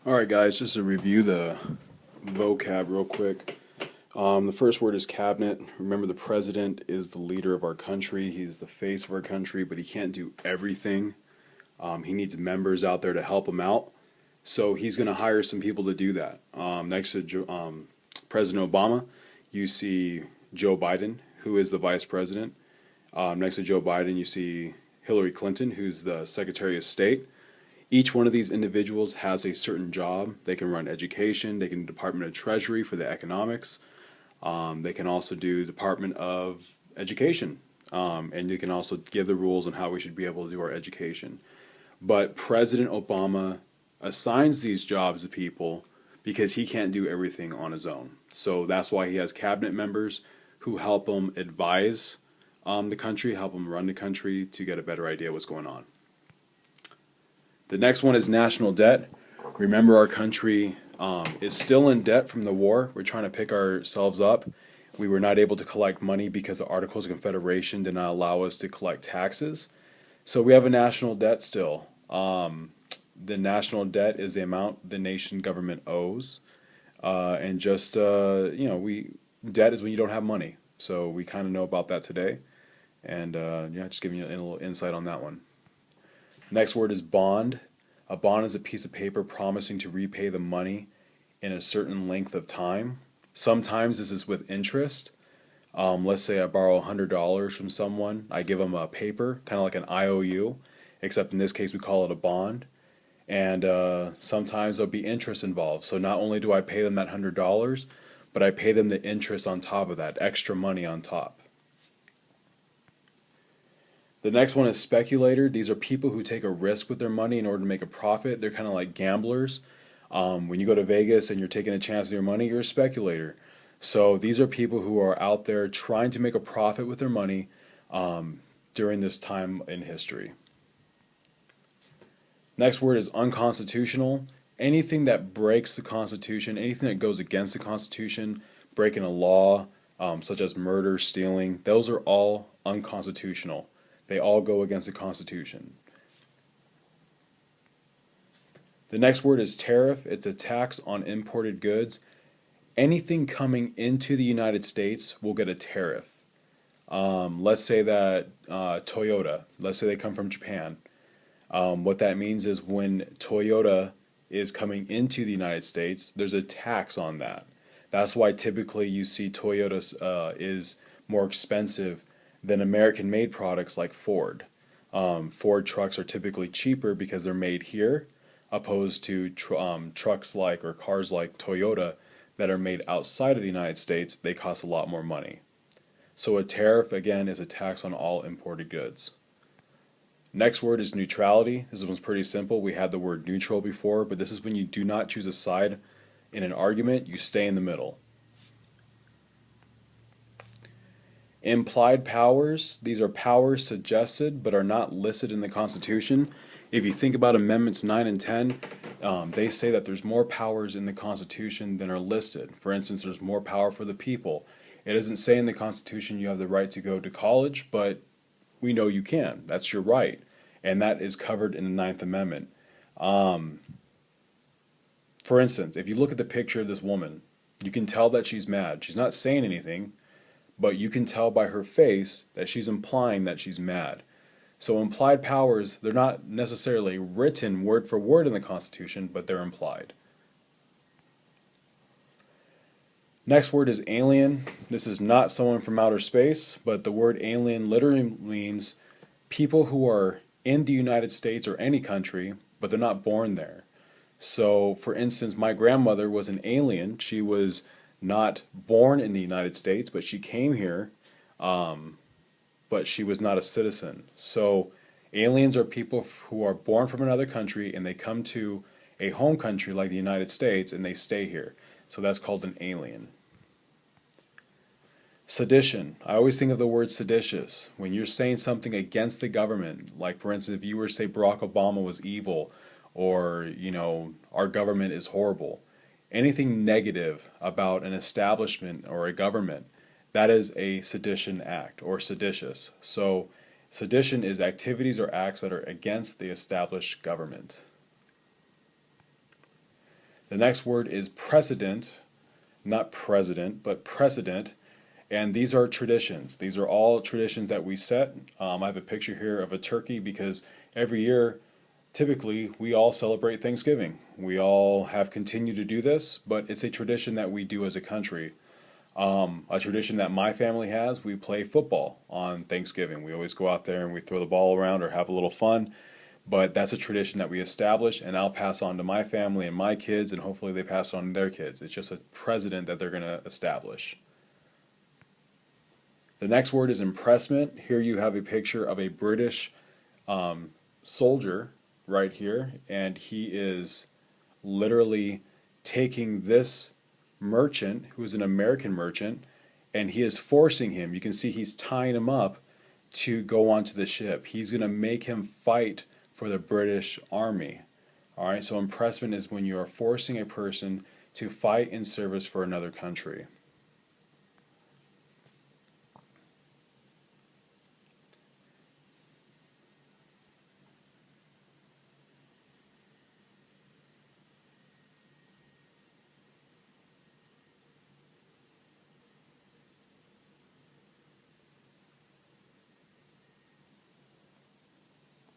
Alright guys, just to review the vocab real quick. The first word is cabinet. Remember, the president is the leader of our country. He's the face of our country, but he can't do everything. He needs members out there to help him out. So he's going to hire some people to do that. Next to President Obama, you see Joe Biden, who is the vice president. Next to Joe Biden, you see Hillary Clinton, who's the Secretary of State. Each one of these individuals has a certain job. They can run education, they can do Department of Treasury for the economics. They can also do Department of Education. And you can also give the rules on how we should be able to do our education. But President Obama assigns these jobs to people because he can't do everything on his own. So that's why he has cabinet members who help him advise the country, help him run the country to get a better idea what's going on. The next one is national debt. Remember, our country is still in debt from the war. We're trying to pick ourselves up. We were not able to collect money because the Articles of Confederation did not allow us to collect taxes. So we have a national debt still. The national debt is the amount the nation government owes. And just, debt is when you don't have money. So we kind of know about that today. And just giving you a little insight on that one. Next word is bond. A bond is a piece of paper promising to repay the money in a certain length of time. Sometimes this is with interest. Let's say I borrow $100 from someone. I give them a paper, kind of like an IOU, except in this case we call it a bond. And sometimes there'll be interest involved. So not only do I pay them that $100, but I pay them the interest on top of that, extra money on top. The next one is speculator. These are people who take a risk with their money in order to make a profit. They're kind of like gamblers. When you go to Vegas and you're taking a chance with your money, you're a speculator. So these are people who are out there trying to make a profit with their money during this time in history. Next word is unconstitutional. Anything that breaks the Constitution, anything that goes against the Constitution, breaking a law, such as murder, stealing, those are all unconstitutional. They all go against the Constitution. The next word is tariff. It's a tax on imported goods. Anything coming into the United States will get a tariff. Let's say that Toyota, let's say they come from Japan. What that means is when Toyota is coming into the United States, there's a tax on that. That's why typically you see Toyota is more expensive than American-made products like Ford. Ford trucks are typically cheaper because they're made here, opposed to trucks like or cars like Toyota that are made outside of the United States. They cost a lot more money. So a tariff, again, is a tax on all imported goods. Next word is neutrality. This one's pretty simple. We had the word neutral before, but this is when you do not choose a side in an argument. You stay in the middle. Implied powers, these are powers suggested but are not listed in the Constitution. If you think about Amendments 9 and 10, they say that there's more powers in the Constitution than are listed. For instance, there's more power for the people. It doesn't say in the Constitution you have the right to go to college, but we know you can. That's your right. And that is covered in the Ninth Amendment. For instance, if you look at the picture of this woman, you can tell that she's mad. She's not saying anything, but you can tell by her face that she's implying that she's mad. So implied powers, they're not necessarily written word for word in the Constitution, but they're implied. Next word is alien. This is not someone from outer space, but the word alien literally means people who are in the United States or any country, but they're not born there. So, for instance, my grandmother was an alien. She was not born in the United States, but she came here, but she was not a citizen. So aliens are people who are born from another country and they come to a home country like the United States and they stay here. So that's called an alien. Sedition. I always think of the word seditious. When you're saying something against the government, like for instance, if you were to say Barack Obama was evil or, our government is horrible, anything negative about an establishment or a government, that is a sedition act or seditious. So sedition is activities or acts that are against the established government. The next word is precedent, not president, but precedent. And these are traditions. These are all traditions that we set. I have a picture here of a turkey because every year, typically, we all celebrate Thanksgiving. We all have continued to do this, but it's a tradition that we do as a country. A tradition that my family has, we play football on Thanksgiving. We always go out there and we throw the ball around or have a little fun. But that's a tradition that we establish, and I'll pass on to my family and my kids, and hopefully they pass on to their kids. It's just a precedent that they're going to establish. The next word is impressment. Here you have a picture of a British soldier right here, and he is literally taking this merchant, who is an American merchant, and he is forcing him. You can see he's tying him up to go onto the ship. He's going to make him fight for the British Army. Alright, so impressment is when you are forcing a person to fight in service for another country.